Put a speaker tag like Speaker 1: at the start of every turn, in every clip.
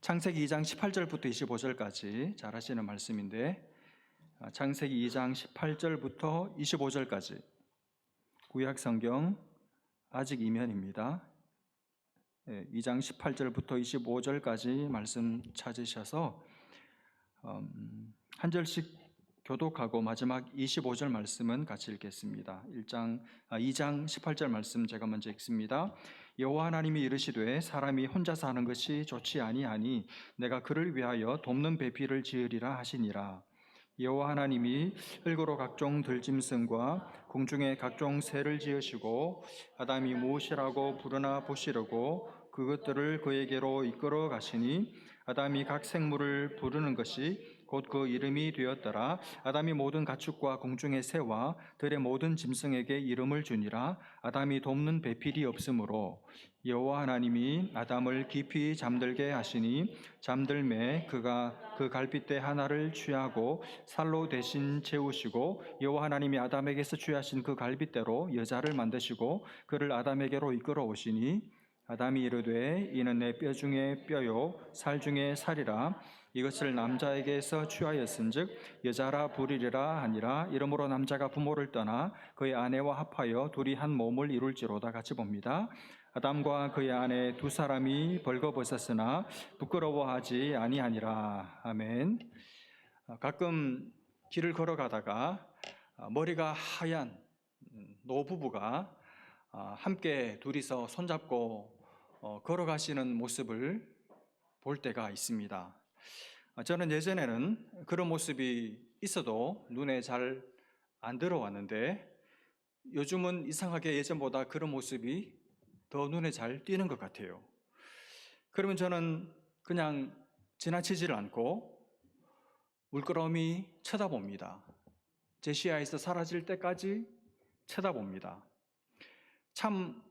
Speaker 1: 창세기 2장 18절부터 25절까지 잘 아시는 말씀인데, 창세기 2장 18절부터 25절까지 구약 성경 아직 이면입니다. 2장 18절부터 25절까지 말씀 찾으셔서 한 절씩 교독하고 마지막 25절 말씀은 같이 읽겠습니다. 2장 18절 말씀 제가 먼저 읽습니다. 여호와 하나님이 이르시되 사람이 혼자 사는 것이 좋지 아니하니 내가 그를 위하여 돕는 배필을 지으리라 하시니라. 여호와 하나님이 흙으로 각종 들짐승과 공중에 각종 새를 지으시고 아담이 무엇이라고 부르나 보시려고 그것들을 그에게로 이끌어 가시니 아담이 각 생물을 부르는 것이 곧 그 이름이 되었더라. 아담이 모든 가축과 공중의 새와 들의 모든 짐승에게 이름을 주니라. 아담이 돕는 배필이 없으므로 여호와 하나님이 아담을 깊이 잠들게 하시니 잠들매 그가 그 갈빗대 하나를 취하고 살로 대신 채우시고 여호와 하나님이 아담에게서 취하신 그 갈빗대로 여자를 만드시고 그를 아담에게로 이끌어 오시니 아담이 이르되 이는 내 뼈 중에 뼈요 살 중에 살이라. 이것을 남자에게서 취하였은즉 여자라 부르리라 하니라. 이러므로 남자가 부모를 떠나 그의 아내와 합하여 둘이 한 몸을 이룰지로다. 같이 봅니다. 아담과 그의 아내 두 사람이 벌거벗었으나 부끄러워하지 아니하니라. 아멘. 가끔 길을 걸어가다가 머리가 하얀 노부부가 함께 둘이서 손잡고 걸어가시는 모습을 볼 때가 있습니다. 저는 예전에는 그런 모습이 있어도 눈에 잘 안 들어왔는데 요즘은 이상하게 예전보다 그런 모습이 더 눈에 잘 띄는 것 같아요. 그러면 저는 그냥 지나치지를 않고 물끄러미 쳐다봅니다. 제 시야에서 사라질 때까지 쳐다봅니다. 참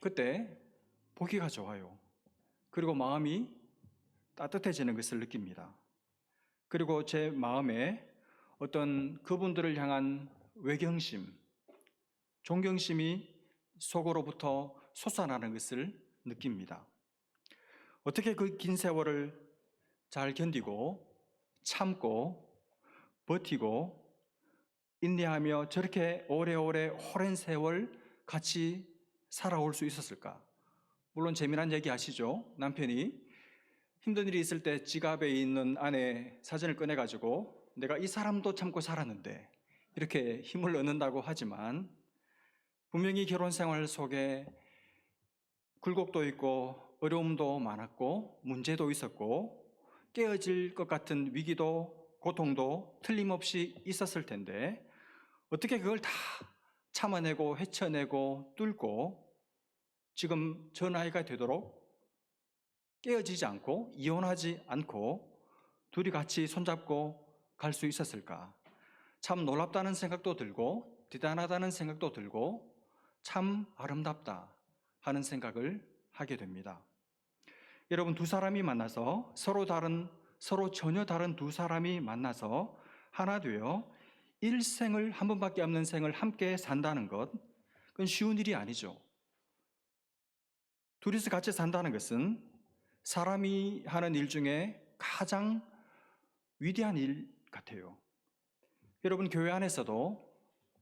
Speaker 1: 그때 보기가 좋아요. 그리고 마음이 따뜻해지는 것을 느낍니다. 그리고 제 마음에 어떤 그분들을 향한 외경심, 존경심이 속으로부터 솟아나는 것을 느낍니다. 어떻게 그 긴 세월을 잘 견디고 참고 버티고 인내하며 저렇게 오래오래 오랜 세월 같이 살아올 수 있었을까? 물론 재미난 얘기 아시죠? 남편이 힘든 일이 있을 때 지갑에 있는 아내 사진을 꺼내가지고 내가 이 사람도 참고 살았는데 이렇게 힘을 얻는다고 하지만 분명히 결혼 생활 속에 굴곡도 있고 어려움도 많았고 문제도 있었고 깨어질 것 같은 위기도 고통도 틀림없이 있었을 텐데 어떻게 그걸 다 참아내고 헤쳐내고 뚫고 지금 저 나이가 되도록 깨어지지 않고 이혼하지 않고 둘이 같이 손잡고 갈 수 있었을까? 참 놀랍다는 생각도 들고 대단하다는 생각도 들고 참 아름답다 하는 생각을 하게 됩니다. 여러분, 두 사람이 만나서 서로 전혀 다른 두 사람이 만나서 하나 되어 일생을 한 번밖에 없는 생을 함께 산다는 것, 그건 쉬운 일이 아니죠. 둘이서 같이 산다는 것은 사람이 하는 일 중에 가장 위대한 일 같아요. 여러분, 교회 안에서도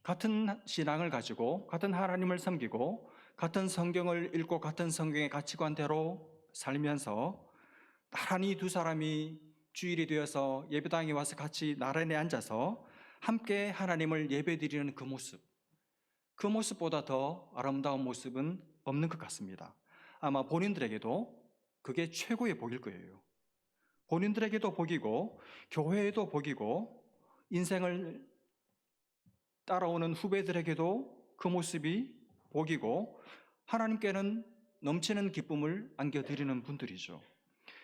Speaker 1: 같은 신앙을 가지고 같은 하나님을 섬기고 같은 성경을 읽고 같은 성경의 가치관대로 살면서 나란히 두 사람이 주일이 되어서 예배당에 와서 같이 나란히 앉아서 함께 하나님을 예배드리는 그 모습보다 더 아름다운 모습은 없는 것 같습니다. 아마 본인들에게도 그게 최고의 복일 거예요. 본인들에게도 복이고 교회에도 복이고 인생을 따라오는 후배들에게도 그 모습이 복이고 하나님께는 넘치는 기쁨을 안겨드리는 분들이죠.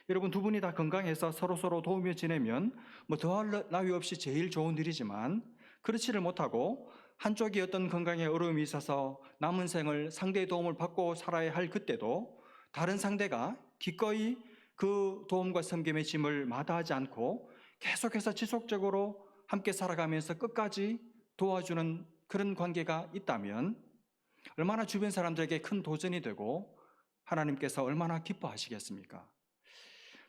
Speaker 1: 여러분, 두 분이 다 건강해서 서로서로 도우며 지내면 더할 나위 없이 제일 좋은 일이지만 그렇지를 못하고 한쪽이 어떤 건강에 어려움이 있어서 남은 생을 상대의 도움을 받고 살아야 할 그때도 다른 상대가 기꺼이 그 도움과 섬김의 짐을 마다하지 않고 계속해서 지속적으로 함께 살아가면서 끝까지 도와주는 그런 관계가 있다면 얼마나 주변 사람들에게 큰 도전이 되고 하나님께서 얼마나 기뻐하시겠습니까?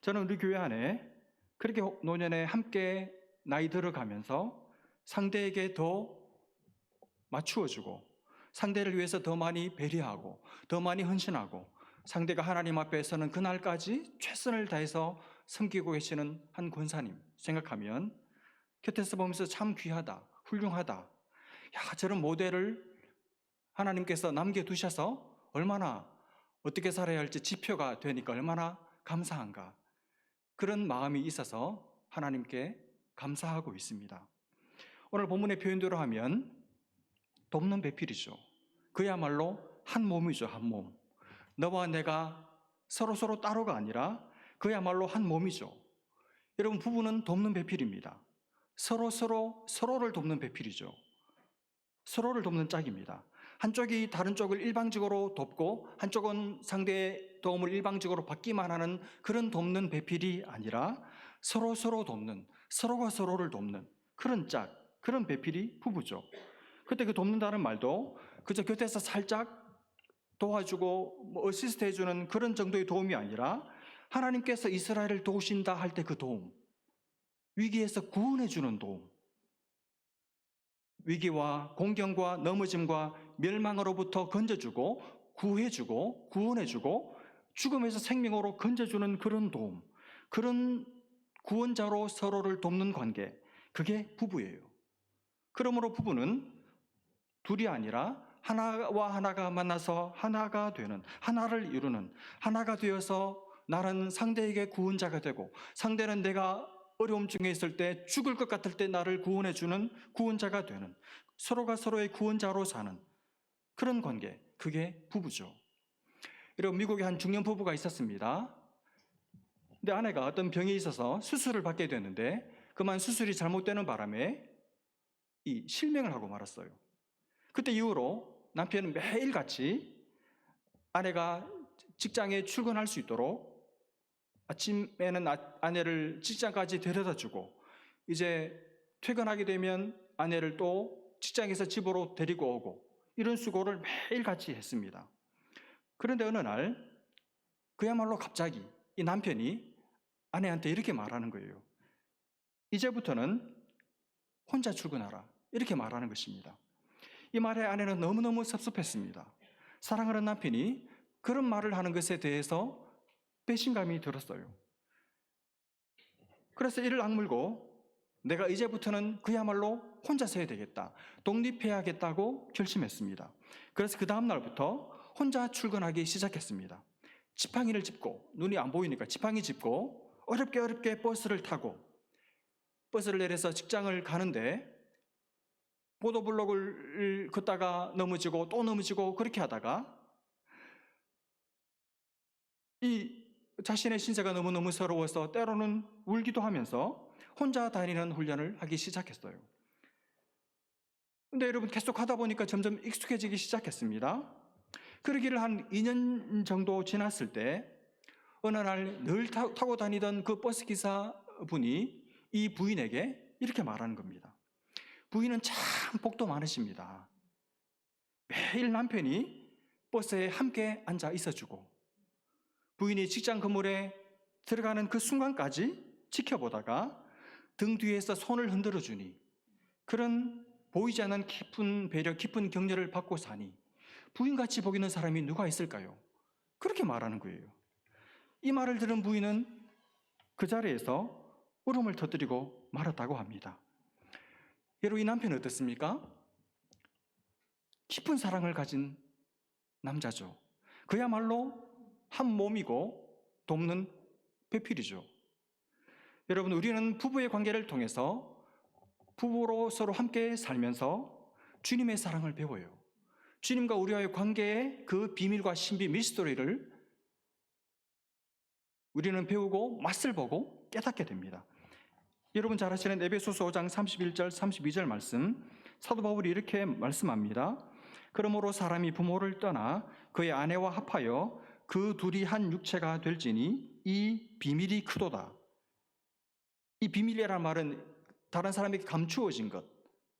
Speaker 1: 저는 우리 교회 안에 그렇게 노년에 함께 나이 들어가면서 상대에게 더 맞추어주고 상대를 위해서 더 많이 배려하고 더 많이 헌신하고 상대가 하나님 앞에서는 그날까지 최선을 다해서 섬기고 계시는 한 권사님 생각하면 곁에서 보면서 참 귀하다, 훌륭하다. 야, 저런 모델을 하나님께서 남겨두셔서 얼마나 어떻게 살아야 할지 지표가 되니까 얼마나 감사한가. 그런 마음이 있어서 하나님께 감사하고 있습니다. 오늘 본문의 표현대로 하면 돕는 배필이죠. 그야말로 한 몸이죠, 한 몸. 너와 내가 서로 따로가 아니라 그야말로 한 몸이죠. 여러분, 부부는 돕는 배필입니다. 서로를 돕는 배필이죠. 서로를 돕는 짝입니다. 한쪽이 다른 쪽을 일방적으로 돕고 한쪽은 상대의 도움을 일방적으로 받기만 하는 그런 돕는 배필이 아니라 서로 돕는, 서로가 서로를 돕는 그런 짝, 그런 배필이 부부죠. 그때 그 돕는다는 말도 그저 곁에서 살짝 도와주고 어시스트 해주는 그런 정도의 도움이 아니라 하나님께서 이스라엘을 도우신다 할 때 그 도움, 위기에서 구원해주는 도움, 위기와 공경과 넘어짐과 멸망으로부터 건져주고 구해주고 구원해주고 죽음에서 생명으로 건져주는 그런 도움, 그런 구원자로 서로를 돕는 관계, 그게 부부예요. 그러므로 부부는 둘이 아니라 하나와 하나가 만나서 하나가 되는, 하나를 이루는, 하나가 되어서 나는 상대에게 구원자가 되고 상대는 내가 어려움 중에 있을 때 죽을 것 같을 때 나를 구원해주는 구원자가 되는, 서로가 서로의 구원자로 사는 그런 관계, 그게 부부죠. 여러분, 미국에 한 중년 부부가 있었습니다. 근데 아내가 어떤 병이 있어서 수술을 받게 됐는데 그만 수술이 잘못되는 바람에 실명을 하고 말았어요. 그때 이후로 남편은 매일같이 아내가 직장에 출근할 수 있도록 아침에는 아내를 직장까지 데려다주고 이제 퇴근하게 되면 아내를 또 직장에서 집으로 데리고 오고 이런 수고를 매일같이 했습니다. 그런데 어느 날 그야말로 갑자기 이 남편이 아내한테 이렇게 말하는 거예요. 이제부터는 혼자 출근하라, 이렇게 말하는 것입니다. 이 말에 아내는 너무너무 섭섭했습니다. 사랑하는 남편이 그런 말을 하는 것에 대해서 배신감이 들었어요. 그래서 이를 악물고 내가 이제부터는 그야말로 혼자서 해야 되겠다, 독립해야겠다고 결심했습니다. 그래서 그 다음 날부터 혼자 출근하기 시작했습니다. 지팡이를 짚고, 눈이 안 보이니까 지팡이 짚고 어렵게 버스를 타고 버스를 내려서 직장을 가는데 보도블록을 걷다가 넘어지고 또 넘어지고 그렇게 하다가 이 자신의 신세가 너무너무 서러워서 때로는 울기도 하면서 혼자 다니는 훈련을 하기 시작했어요. 근데 여러분, 계속 하다 보니까 점점 익숙해지기 시작했습니다. 그러기를 한 2년 정도 지났을 때 어느 날 늘 타고 다니던 그 버스 기사분이 이 부인에게 이렇게 말하는 겁니다. 부인은 참 복도 많으십니다. 매일 남편이 버스에 함께 앉아 있어주고 부인이 직장 건물에 들어가는 그 순간까지 지켜보다가 등 뒤에서 손을 흔들어 주니 그런 보이지 않는 깊은 배려, 깊은 격려를 받고 사니 부인같이 보이는 사람이 누가 있을까요? 그렇게 말하는 거예요. 이 말을 들은 부인은 그 자리에서 울음을 터뜨리고 말았다고 합니다. 여러분, 이 남편은 어떻습니까? 깊은 사랑을 가진 남자죠. 그야말로 한 몸이고 돕는 배필이죠. 여러분, 우리는 부부의 관계를 통해서 부부로 서로 함께 살면서 주님의 사랑을 배워요. 주님과 우리와의 관계의 그 비밀과 신비, 미스터리를 우리는 배우고 맛을 보고 깨닫게 됩니다. 여러분 잘 아시는 에베소서 5장 31절 32절 말씀, 사도 바울이 이렇게 말씀합니다. 그러므로 사람이 부모를 떠나 그의 아내와 합하여 그 둘이 한 육체가 될지니 이 비밀이 크도다. 이 비밀이라는 말은 다른 사람에게 감추어진 것,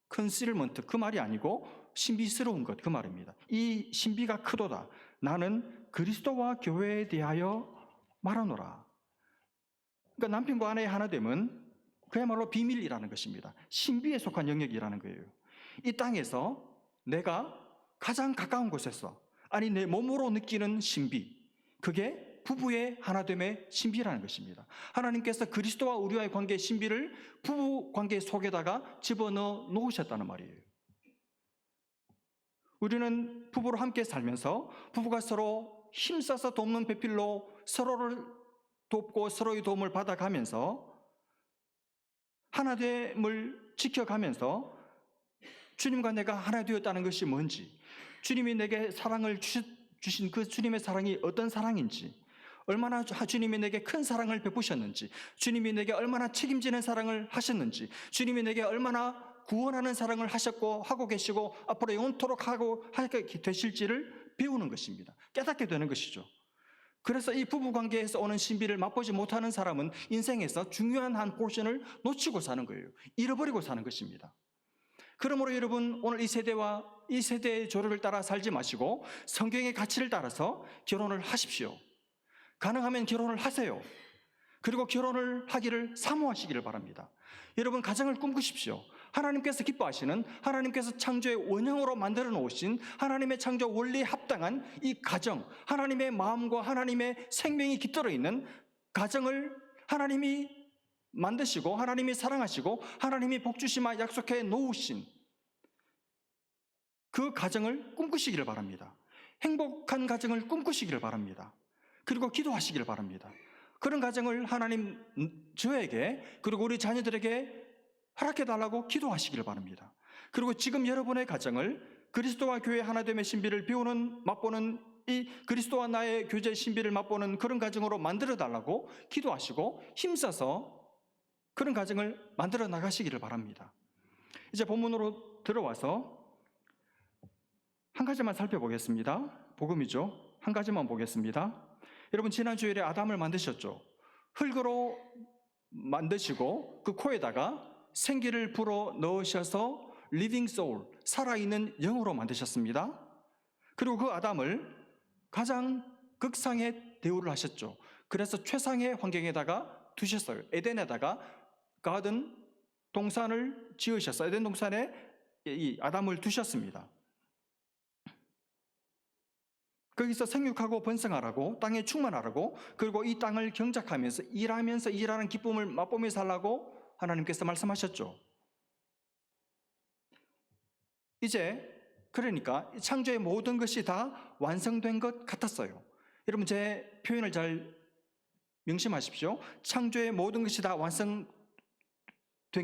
Speaker 1: 컨실먼트, 그 말이 아니고 신비스러운 것, 그 말입니다. 이 신비가 크도다. 나는 그리스도와 교회에 대하여 말하노라. 그러니까 남편과 아내의 하나됨은 그야말로 비밀이라는 것입니다. 신비에 속한 영역이라는 거예요. 이 땅에서 내가 가장 가까운 곳에서, 아니 내 몸으로 느끼는 신비, 그게 부부의 하나됨의 신비라는 것입니다. 하나님께서 그리스도와 우리와의 관계의 신비를 부부 관계 속에다가 집어넣어 놓으셨다는 말이에요. 우리는 부부로 함께 살면서 부부가 서로 힘써서 돕는 배필로 서로를 돕고 서로의 도움을 받아가면서 하나됨을 지켜가면서 주님과 내가 하나 되었다는 것이 뭔지, 주님이 내게 사랑을 주신 그 주님의 사랑이 어떤 사랑인지, 얼마나 주님이 내게 큰 사랑을 베푸셨는지, 주님이 내게 얼마나 책임지는 사랑을 하셨는지, 주님이 내게 얼마나 구원하는 사랑을 하셨고 하고 계시고 앞으로 영원토록 하게 되실지를 배우는 것입니다. 깨닫게 되는 것이죠. 그래서 이 부부관계에서 오는 신비를 맛보지 못하는 사람은 인생에서 중요한 한 포션을 놓치고 사는 거예요. 잃어버리고 사는 것입니다. 그러므로 여러분, 오늘 이 세대와 이 세대의 조력을 따라 살지 마시고 성경의 가치를 따라서 결혼을 하십시오. 가능하면 결혼을 하세요. 그리고 결혼을 하기를 사모하시기를 바랍니다. 여러분, 가정을 꿈꾸십시오. 하나님께서 기뻐하시는, 하나님께서 창조의 원형으로 만들어 놓으신 하나님의 창조 원리에 합당한 이 가정, 하나님의 마음과 하나님의 생명이 깃들어 있는 가정을 하나님이 만드시고 하나님이 사랑하시고 하나님이 복주시마 약속해 놓으신 그 가정을 꿈꾸시기를 바랍니다. 행복한 가정을 꿈꾸시기를 바랍니다. 그리고 기도하시기를 바랍니다. 그런 가정을 하나님 저에게 그리고 우리 자녀들에게 허락해달라고 기도하시기를 바랍니다. 그리고 지금 여러분의 가정을 그리스도와 교회 하나됨의 신비를 맛보는 이 그리스도와 나의 교제의 신비를 맛보는 그런 가정으로 만들어달라고 기도하시고 힘써서 그런 가정을 만들어 나가시기를 바랍니다. 이제 본문으로 들어와서 한 가지만 살펴보겠습니다. 복음이죠. 한 가지만 보겠습니다. 여러분, 지난 주일에 아담을 만드셨죠. 흙으로 만드시고 그 코에다가 생기를 불어 넣으셔서 리빙 소울, 살아있는 영으로 만드셨습니다. 그리고 그 아담을 가장 극상의 대우를 하셨죠. 그래서 최상의 환경에다가 두셨어요. 에덴에다가 가든 동산을 지으셨어요. 에덴 동산에 이 아담을 두셨습니다. 거기서 생육하고 번성하라고, 땅에 충만하라고, 그리고 이 땅을 경작하면서 일하면서 일하는 기쁨을 맛보며 살라고 하나님께서 말씀하셨죠. 이제 그러니까 창조의 모든 것이 다 완성된 것 같았어요. 여러분, 제 표현을 잘 명심하십시오. 창조의 모든 것이 다 완성된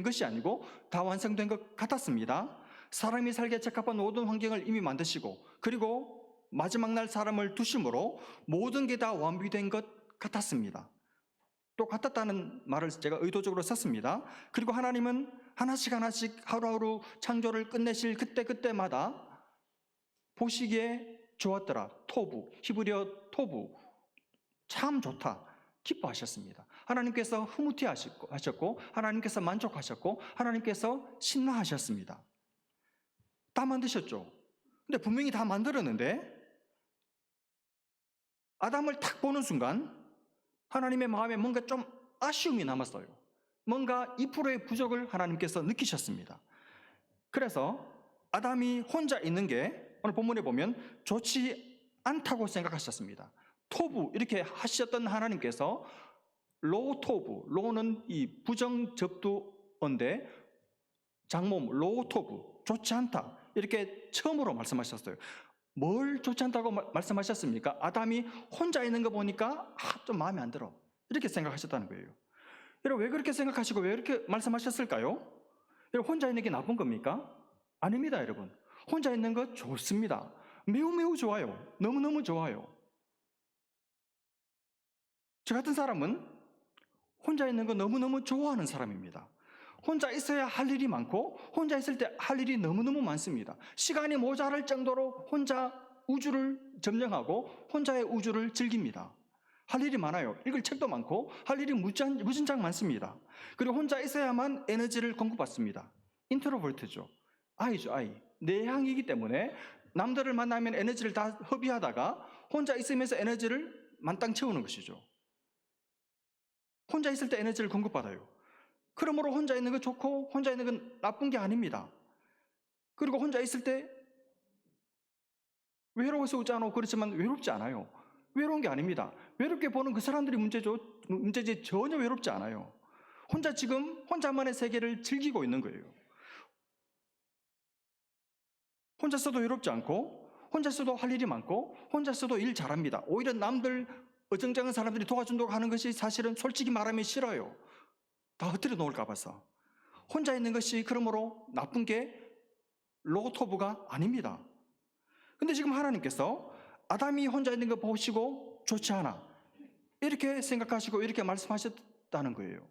Speaker 1: 것이 아니고 다 완성된 것 같았습니다. 사람이 살기에 적합한 모든 환경을 이미 만드시고, 그리고 마지막 날 사람을 두심으로 모든 게 다 완비된 것 같았습니다. 또 같았다는 말을 제가 의도적으로 썼습니다. 그리고 하나님은 하나씩 하루하루 창조를 끝내실 그때마다 보시기에 좋았더라. 토부, 히브리어 토부, 참 좋다, 기뻐하셨습니다. 하나님께서 흐뭇해하셨고 하나님께서 만족하셨고 하나님께서 신나하셨습니다. 다 만드셨죠. 근데 분명히 다 만들었는데 아담을 탁 보는 순간 하나님의 마음에 뭔가 좀 아쉬움이 남았어요. 뭔가 2%의 부족을 하나님께서 느끼셨습니다. 그래서 아담이 혼자 있는 게 오늘 본문에 보면 좋지 않다고 생각하셨습니다. 토부 이렇게 하셨던 하나님께서 로토부, 로는 이 부정접두어인데 장모음 로토부, 좋지 않다 이렇게 처음으로 말씀하셨어요. 뭘 좋지 않다고 말씀하셨습니까? 아담이 혼자 있는 거 보니까 좀 마음에 안 들어 이렇게 생각하셨다는 거예요. 여러분, 왜 그렇게 생각하시고 왜 이렇게 말씀하셨을까요? 여러분, 혼자 있는 게 나쁜 겁니까? 아닙니다. 여러분, 혼자 있는 거 좋습니다. 매우 좋아요. 너무너무 좋아요. 저 같은 사람은 혼자 있는 거 너무너무 좋아하는 사람입니다. 혼자 있어야 할 일이 많고 혼자 있을 때 할 일이 너무너무 많습니다. 시간이 모자랄 정도로 혼자 우주를 점령하고 혼자의 우주를 즐깁니다. 할 일이 많아요. 읽을 책도 많고 할 일이 무진장 많습니다. 그리고 혼자 있어야만 에너지를 공급받습니다. 인트로버트죠. 아이죠, 아이. 내향이기 때문에 남들을 만나면 에너지를 다 허비하다가 혼자 있으면서 에너지를 만땅 채우는 것이죠. 혼자 있을 때 에너지를 공급받아요. 그러므로 혼자 있는 건 좋고 혼자 있는 건 나쁜 게 아닙니다. 그리고 혼자 있을 때 외로워서 웃지 않고 그렇지만 외롭지 않아요. 외로운 게 아닙니다. 외롭게 보는 그 사람들이 문제지 전혀 외롭지 않아요. 혼자 지금 혼자만의 세계를 즐기고 있는 거예요. 혼자서도 외롭지 않고 혼자서도 할 일이 많고 혼자서도 일 잘합니다. 오히려 남들 어정쩡한 사람들이 도와준다고 하는 것이 사실은 솔직히 말하면 싫어요. 다 흩뜨려 놓을까 봐서. 혼자 있는 것이 그러므로 나쁜 게 로고토브가 아닙니다. 근데 지금 하나님께서 아담이 혼자 있는 거 보시고 좋지 않아, 이렇게 생각하시고 이렇게 말씀하셨다는 거예요.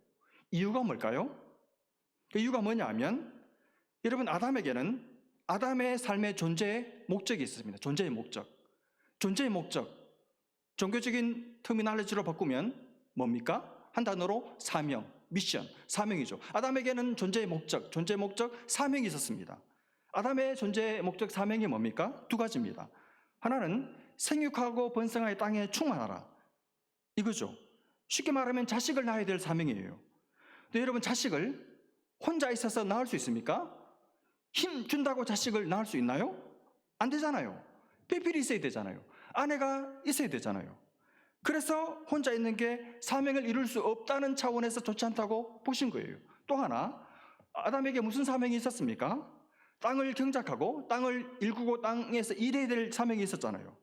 Speaker 1: 이유가 뭘까요? 그 이유가 뭐냐 하면, 여러분, 아담에게는 아담의 삶의 존재의 목적이 있습니다. 존재의 목적. 존재의 목적. 종교적인 터미널리지로 바꾸면 뭡니까? 한 단어로 사명, 미션, 사명이죠. 아담에게는 존재의 목적, 사명이 있었습니다. 아담의 존재의 목적, 사명이 뭡니까? 두 가지입니다. 하나는 생육하고 번성하여 땅에 충만하라, 이거죠. 쉽게 말하면 자식을 낳아야 될 사명이에요. 근데 여러분, 자식을 혼자 있어서 낳을 수 있습니까? 힘 준다고 자식을 낳을 수 있나요? 안 되잖아요. 배필이 있어야 되잖아요. 아내가 있어야 되잖아요. 그래서 혼자 있는 게 사명을 이룰 수 없다는 차원에서 좋지 않다고 보신 거예요. 또 하나, 아담에게 무슨 사명이 있었습니까? 땅을 경작하고 땅을 일구고 땅에서 일해야 될 사명이 있었잖아요.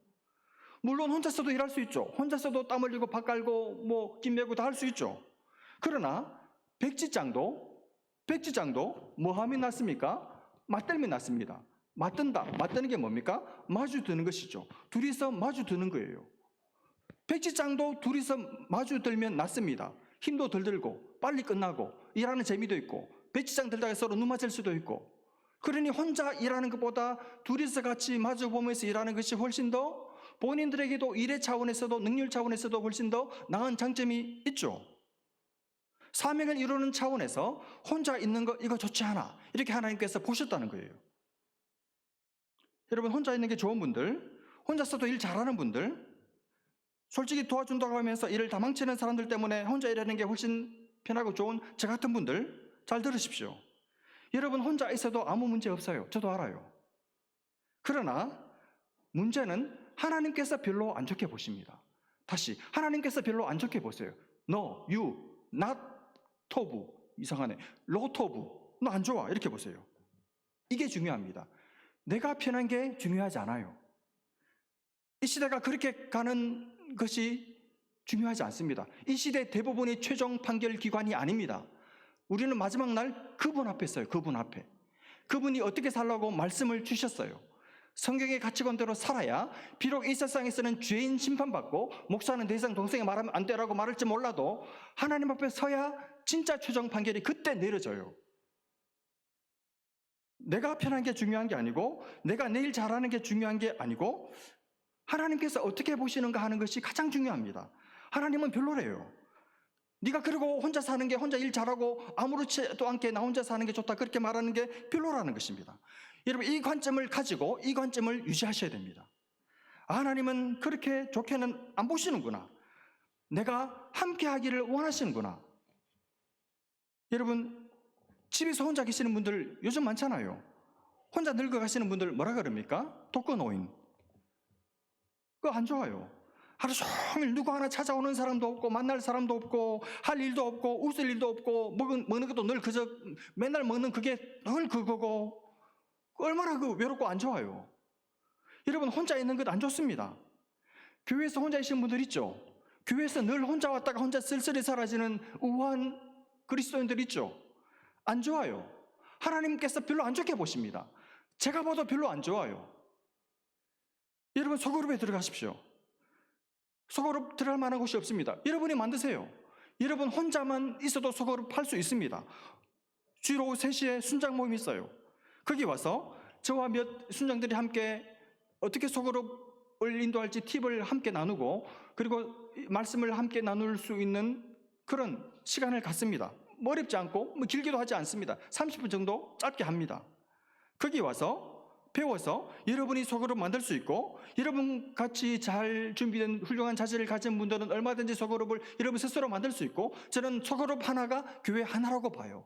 Speaker 1: 물론 혼자서도 일할 수 있죠. 혼자서도 땀 흘리고 밭 갈고 김 메고 다 할 수 있죠. 그러나 백지장도 뭐함이 났습니까? 맞들미 났습니다. 맞드는 게 뭡니까? 마주 드는 것이죠. 둘이서 마주 드는 거예요. 백지장도 둘이서 마주 들면 낫습니다. 힘도 덜 들고 빨리 끝나고 일하는 재미도 있고, 백지장 들다가 서로 눈 맞을 수도 있고. 그러니 혼자 일하는 것보다 둘이서 같이 마주 보면서 일하는 것이 훨씬 더 본인들에게도 일의 차원에서도 능률 차원에서도 훨씬 더 나은 장점이 있죠. 사명을 이루는 차원에서 혼자 있는 거 이거 좋지 않아, 이렇게 하나님께서 보셨다는 거예요. 여러분, 혼자 있는 게 좋은 분들, 혼자서도 일 잘하는 분들, 솔직히 도와준다고 하면서 일을 다 망치는 사람들 때문에 혼자 일하는 게 훨씬 편하고 좋은 저 같은 분들 잘 들으십시오. 여러분, 혼자 있어도 아무 문제 없어요. 저도 알아요. 그러나 문제는 하나님께서 별로 안 좋게 보십니다. 다시, 하나님께서 별로 안 좋게 보세요. No, you, not 토부. 이상하네. 로토부. 너 안 좋아. 이렇게 보세요. 이게 중요합니다. 내가 편한 게 중요하지 않아요. 이 시대가 그렇게 가는 것이 중요하지 않습니다. 이 시대 대부분이 최종 판결 기관이 아닙니다. 우리는 마지막 날 그분 앞에 있어요. 그분 앞에. 그분이 어떻게 살라고 말씀을 주셨어요. 성경의 가치관대로 살아야 비록 이 세상에서는 죄인 심판받고 목사는 더 이상 동생이 말하면 안 되라고 말할지 몰라도 하나님 앞에 서야 진짜 최종 판결이 그때 내려져요. 내가 편한 게 중요한 게 아니고, 내가 내일 잘하는 게 중요한 게 아니고, 하나님께서 어떻게 보시는가 하는 것이 가장 중요합니다. 하나님은 별로래요. 네가 그러고 혼자 사는 게, 혼자 일 잘하고 아무렇지도 않게 나 혼자 사는 게 좋다, 그렇게 말하는 게 별로라는 것입니다. 여러분, 이 관점을 가지고 이 관점을 유지하셔야 됩니다. 하나님은 그렇게 좋게는 안 보시는구나. 내가 함께 하기를 원하시는구나. 여러분, 집에서 혼자 계시는 분들 요즘 많잖아요. 혼자 늙어가시는 분들 뭐라 그럽니까? 독거노인. 그거 안 좋아요. 하루 종일 누구 하나 찾아오는 사람도 없고, 만날 사람도 없고, 할 일도 없고, 웃을 일도 없고, 먹는 것도 늘 그저 맨날 먹는 그게 늘 그거고, 얼마나 그 외롭고 안 좋아요. 여러분, 혼자 있는 것 안 좋습니다. 교회에서 혼자 계시는 분들 있죠. 교회에서 늘 혼자 왔다가 혼자 쓸쓸히 사라지는 우한 그리스도인들 있죠. 안 좋아요. 하나님께서 별로 안 좋게 보십니다. 제가 봐도 별로 안 좋아요. 여러분, 소그룹에 들어가십시오. 소그룹 들어갈 만한 곳이 없습니다. 여러분이 만드세요. 여러분 혼자만 있어도 소그룹 할 수 있습니다. 주일 오후 3시에 순장 모임이 있어요. 거기 와서 저와 몇 순장들이 함께 어떻게 소그룹을 인도할지 팁을 함께 나누고, 그리고 말씀을 함께 나눌 수 있는 그런 시간을 갖습니다. 어렵지 않고 길게도 하지 않습니다. 30분 정도 짧게 합니다. 거기 와서 배워서 여러분이 소그룹 만들 수 있고, 여러분 같이 잘 준비된 훌륭한 자질을 가진 분들은 얼마든지 소그룹을 여러분 스스로 만들 수 있고, 저는 소그룹 하나가 교회 하나라고 봐요.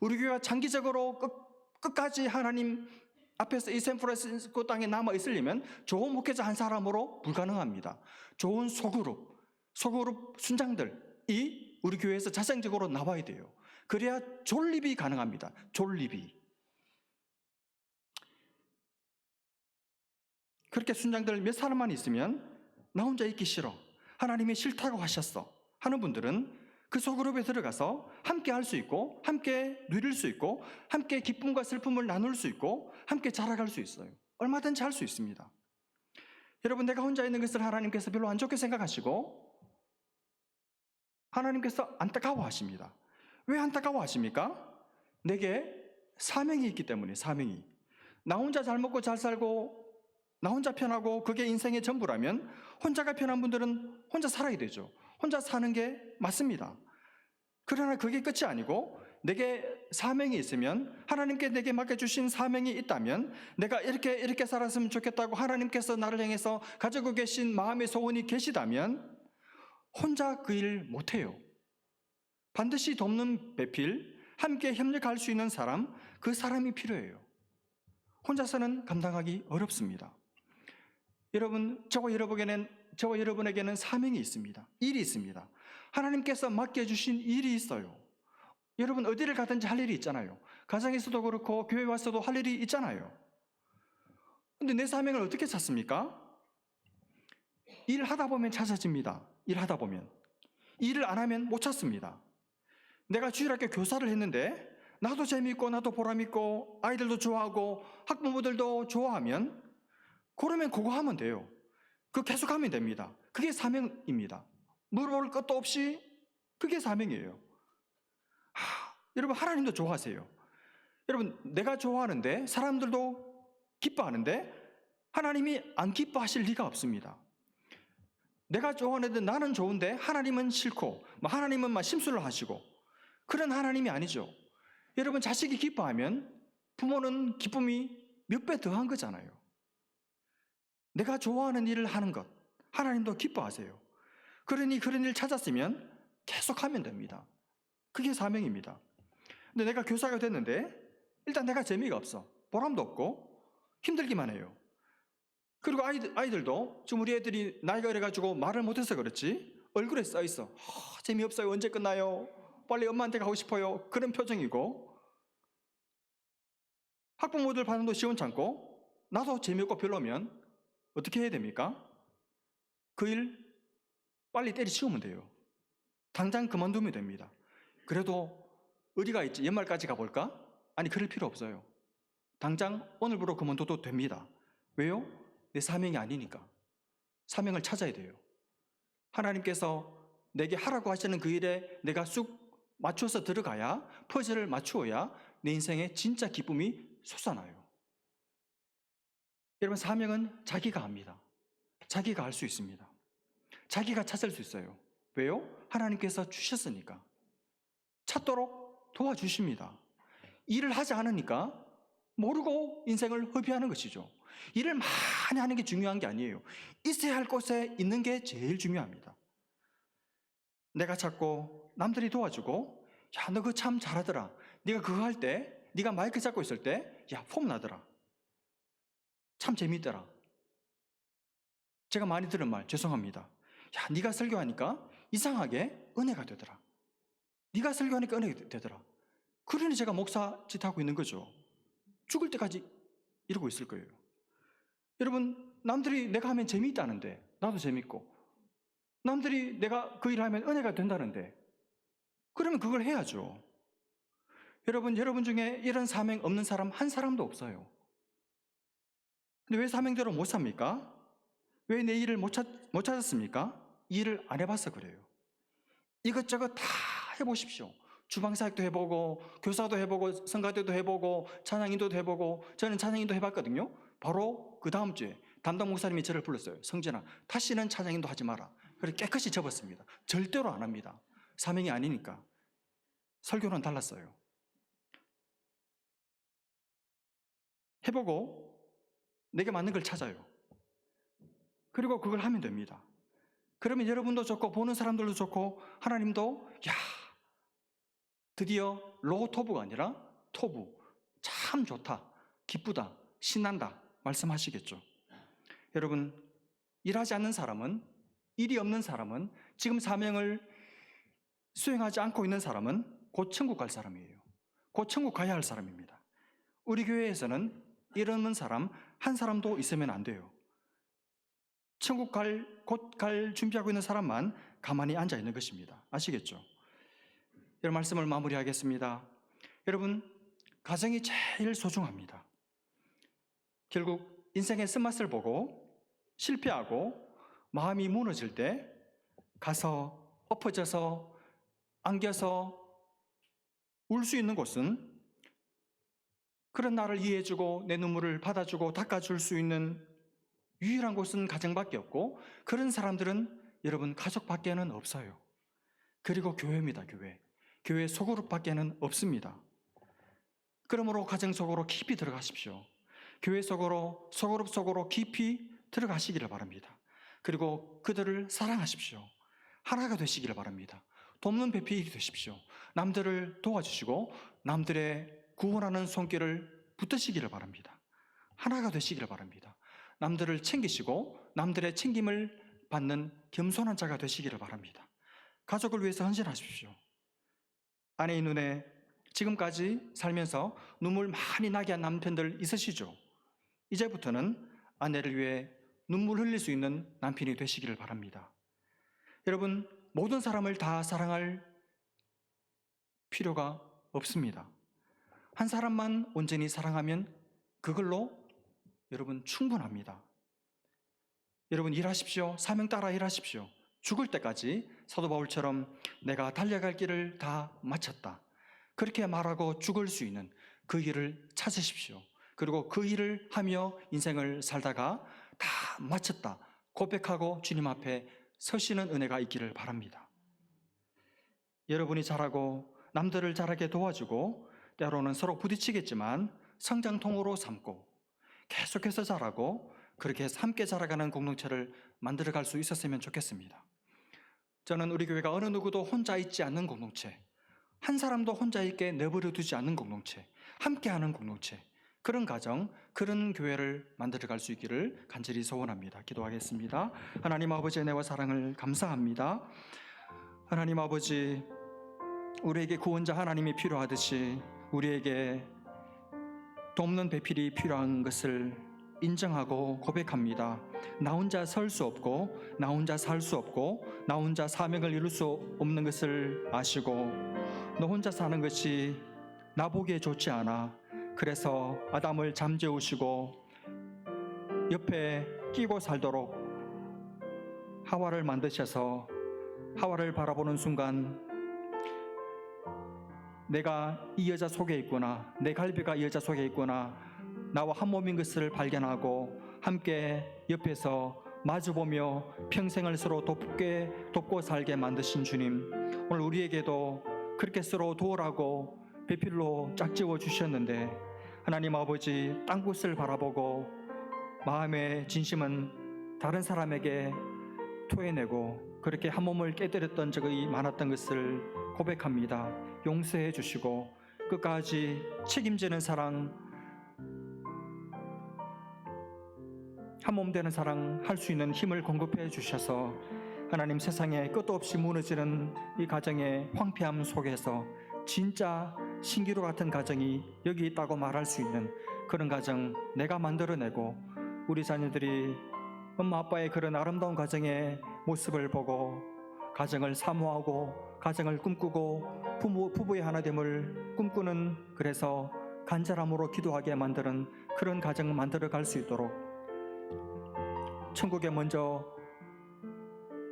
Speaker 1: 우리 교회가 장기적으로 끝까지 하나님 앞에서 이 샌프란시스코 땅에 남아 있으려면 좋은 목회자 한 사람으로 불가능합니다. 좋은 소그룹 순장들이 우리 교회에서 자생적으로 나와야 돼요. 그래야 존립이 가능합니다. 존립이. 그렇게 순장들 몇 사람만 있으면 나 혼자 있기 싫어, 하나님이 싫다고 하셨어 하는 분들은 그 소그룹에 들어가서 함께 할 수 있고, 함께 누릴 수 있고, 함께 기쁨과 슬픔을 나눌 수 있고, 함께 자라갈 수 있어요. 얼마든지 할 수 있습니다. 여러분, 내가 혼자 있는 것을 하나님께서 별로 안 좋게 생각하시고 하나님께서 안타까워하십니다. 왜 안타까워하십니까? 내게 사명이 있기 때문에. 사명이. 나 혼자 잘 먹고 잘 살고 나 혼자 편하고 그게 인생의 전부라면 혼자가 편한 분들은 혼자 살아야 되죠. 혼자 사는 게 맞습니다. 그러나 그게 끝이 아니고 내게 사명이 있으면, 하나님께 내게 맡겨주신 사명이 있다면, 내가 이렇게 살았으면 좋겠다고 하나님께서 나를 향해서 가지고 계신 마음의 소원이 계시다면 혼자 그 일 못해요. 반드시 돕는 배필, 함께 협력할 수 있는 사람, 그 사람이 필요해요. 혼자서는 감당하기 어렵습니다. 여러분, 저와 여러분에게는 사명이 있습니다. 일이 있습니다. 하나님께서 맡겨주신 일이 있어요. 여러분, 어디를 가든지 할 일이 있잖아요. 가정에서도 그렇고 교회 와서도 할 일이 있잖아요. 근데 내 사명을 어떻게 찾습니까? 일하다 보면 찾아집니다. 일하다 보면. 일을 안 하면 못 찾습니다. 내가 주일학교 교사를 했는데 나도 재미있고 나도 보람있고 아이들도 좋아하고 학부모들도 좋아하면, 그러면 그거 하면 돼요. 그거 계속 하면 됩니다. 그게 사명입니다. 물어볼 것도 없이 그게 사명이에요. 여러분, 하나님도 좋아하세요. 여러분, 내가 좋아하는데 사람들도 기뻐하는데 하나님이 안 기뻐하실 리가 없습니다. 내가 좋아하는데 나는 좋은데 하나님은 싫고, 하나님은 막 심술을 하시고, 그런 하나님이 아니죠. 여러분, 자식이 기뻐하면 부모는 기쁨이 몇 배 더한 거잖아요. 내가 좋아하는 일을 하는 것, 하나님도 기뻐하세요. 그러니 그런 일 찾았으면 계속하면 됩니다. 그게 사명입니다. 근데 내가 교사가 됐는데 일단 내가 재미가 없어. 보람도 없고 힘들기만 해요. 그리고 아이들도 지금 우리 애들이 나이가 어려가지고 말을 못해서 그렇지 얼굴에 써있어. 재미없어요. 언제 끝나요? 빨리 엄마한테 가고 싶어요. 그런 표정이고, 학부모들 반응도 시원찮고 나도 재미없고 별로면 어떻게 해야 됩니까? 그 일 빨리 때려치우면 돼요. 당장 그만두면 됩니다. 그래도 어디가 있지? 연말까지 가볼까? 아니, 그럴 필요 없어요. 당장 오늘부로 그만둬도 됩니다. 왜요? 내 사명이 아니니까. 사명을 찾아야 돼요. 하나님께서 내게 하라고 하시는 그 일에 내가 쑥 맞춰서 들어가야, 퍼즐을 맞추어야 내 인생에 진짜 기쁨이 솟아나요. 여러분, 사명은 자기가 합니다. 자기가 할 수 있습니다. 자기가 찾을 수 있어요. 왜요? 하나님께서 주셨으니까. 찾도록 도와주십니다. 일을 하지 않으니까 모르고 인생을 허비하는 것이죠. 일을 많이 하는 게 중요한 게 아니에요. 있어야 할 곳에 있는 게 제일 중요합니다. 내가 찾고 남들이 도와주고, 야, 너 그거 참 잘하더라. 네가 그거 할 때, 네가 마이크 잡고 있을 때, 야, 폼 나더라. 참 재밌더라. 제가 많이 들은 말 죄송합니다. 야, 네가 설교하니까 이상하게 은혜가 되더라. 네가 설교하니까 은혜가 되더라. 그러니 제가 목사 짓하고 있는 거죠. 죽을 때까지 이러고 있을 거예요. 여러분, 남들이 내가 하면 재미있다는데 나도 재밌고, 남들이 내가 그 일을 하면 은혜가 된다는데, 그러면 그걸 해야죠. 여러분 중에 이런 사명 없는 사람 한 사람도 없어요. 근데 왜 사명대로 못 삽니까? 왜 내 일을 못 찾았습니까? 일을 안 해봐서 그래요. 이것저것 다 해보십시오. 주방사역도 해보고, 교사도 해보고, 성가대도 해보고, 찬양인도 해보고. 저는 찬양인도 해봤거든요. 바로 그 다음 주에 담당 목사님이 저를 불렀어요. 성진아, 다시는 찬양인도 하지 마라. 그래서 깨끗이 접었습니다. 절대로 안 합니다. 사명이 아니니까. 설교는 달랐어요. 해보고 내게 맞는 걸 찾아요. 그리고 그걸 하면 됩니다. 그러면 여러분도 좋고 보는 사람들도 좋고 하나님도 야, 드디어 로토부가 아니라 토부, 참 좋다, 기쁘다, 신난다 말씀하시겠죠. 여러분, 일하지 않는 사람은, 일이 없는 사람은, 지금 사명을 수행하지 않고 있는 사람은 곧 천국 갈 사람이에요. 곧 천국 가야 할 사람입니다. 우리 교회에서는 일 없는 사람 한 사람도 있으면 안 돼요. 천국 곧 갈 준비하고 있는 사람만 가만히 앉아 있는 것입니다. 아시겠죠? 이런 말씀을 마무리하겠습니다. 여러분, 가정이 제일 소중합니다. 결국 인생의 쓴맛을 보고 실패하고 마음이 무너질 때 가서 엎어져서 안겨서 울 수 있는 곳은, 그런 나를 이해해주고 내 눈물을 받아주고 닦아줄 수 있는 유일한 곳은 가정밖에 없고, 그런 사람들은 여러분 가족밖에는 없어요. 그리고 교회입니다. 교회 소그룹밖에는 없습니다. 그러므로 가정 속으로 깊이 들어가십시오. 교회 속으로, 소그룹 속으로 깊이 들어가시기를 바랍니다. 그리고 그들을 사랑하십시오. 하나가 되시기를 바랍니다. 돕는 배필이 되십시오. 남들을 도와주시고 남들의 구원하는 손길을 붙드시기를 바랍니다. 하나가 되시기를 바랍니다. 남들을 챙기시고 남들의 챙김을 받는 겸손한 자가 되시기를 바랍니다. 가족을 위해서 헌신하십시오. 아내의 눈에 지금까지 살면서 눈물 많이 나게 한 남편들 있으시죠? 이제부터는 아내를 위해 눈물 흘릴 수 있는 남편이 되시기를 바랍니다. 여러분, 모든 사람을 다 사랑할 필요가 없습니다. 한 사람만 온전히 사랑하면 그걸로 여러분 충분합니다. 여러분, 일하십시오. 사명 따라 일하십시오. 죽을 때까지 사도 바울처럼 내가 달려갈 길을 다 마쳤다, 그렇게 말하고 죽을 수 있는 그 길을 찾으십시오. 그리고 그 일을 하며 인생을 살다가 다 마쳤다 고백하고 주님 앞에 서시는 은혜가 있기를 바랍니다. 여러분이 잘하고 남들을 잘하게 도와주고 때로는 서로 부딪히겠지만 성장통으로 삼고 계속해서 잘하고 그렇게 해서 함께 자라가는 공동체를 만들어갈 수 있었으면 좋겠습니다. 저는 우리 교회가 어느 누구도 혼자 있지 않는 공동체, 한 사람도 혼자 있게 내버려 두지 않는 공동체, 함께하는 공동체, 그런 가정, 그런 교회를 만들어갈 수 있기를 간절히 소원합니다. 기도하겠습니다. 하나님 아버지의 은혜와 사랑을 감사합니다. 하나님 아버지, 우리에게 구원자 하나님이 필요하듯이 우리에게 돕는 배필이 필요한 것을 인정하고 고백합니다. 나 혼자 설 수 없고 나 혼자 살 수 없고 나 혼자 사명을 이룰 수 없는 것을 아시고 너 혼자 사는 것이 나 보기에 좋지 않아. 그래서 아담을 잠재우시고 옆에 끼고 살도록 하와를 만드셔서 하와를 바라보는 순간 내가 이 여자 속에 있구나, 내 갈비가 이 여자 속에 있구나, 나와 한 몸인 것을 발견하고 함께 옆에서 마주보며 평생을 서로 돕고 살게 만드신 주님, 오늘 우리에게도 그렇게 서로 도우라고 배필로 짝지어 주셨는데 하나님 아버지, 땅끝을 바라보고 마음의 진심은 다른 사람에게 토해내고 그렇게 한 몸을 깨뜨렸던 적이 많았던 것을 고백합니다. 용서해 주시고 끝까지 책임지는 사랑, 한 몸 되는 사랑 할 수 있는 힘을 공급해 주셔서 하나님, 세상에 끝도 없이 무너지는 이 가정의 황폐함 속에서 진짜 신기루 같은 가정이 여기 있다고 말할 수 있는 그런 가정 내가 만들어내고 우리 자녀들이 엄마 아빠의 그런 아름다운 가정의 모습을 보고 가정을 사모하고 가정을 꿈꾸고 부부의 하나됨을 꿈꾸는, 그래서 간절함으로 기도하게 만드는 그런 가정 만들어 갈 수 있도록 천국에 먼저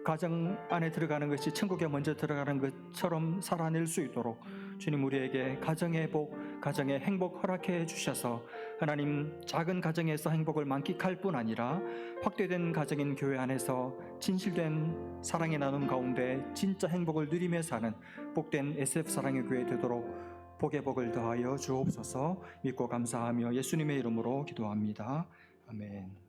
Speaker 1: 가정 안에 들어가는 것이 천국에 먼저 들어가는 것처럼 살아낼 수 있도록 주님, 우리에게 가정의 복, 가정의 행복 허락해 주셔서 하나님, 작은 가정에서 행복을 만끽할 뿐 아니라 확대된 가정인 교회 안에서 진실된 사랑의 나눔 가운데 진짜 행복을 누리며 사는 복된 SF 사랑의 교회 되도록 복의 복을 더하여 주옵소서. 믿고 감사하며 예수님의 이름으로 기도합니다. 아멘.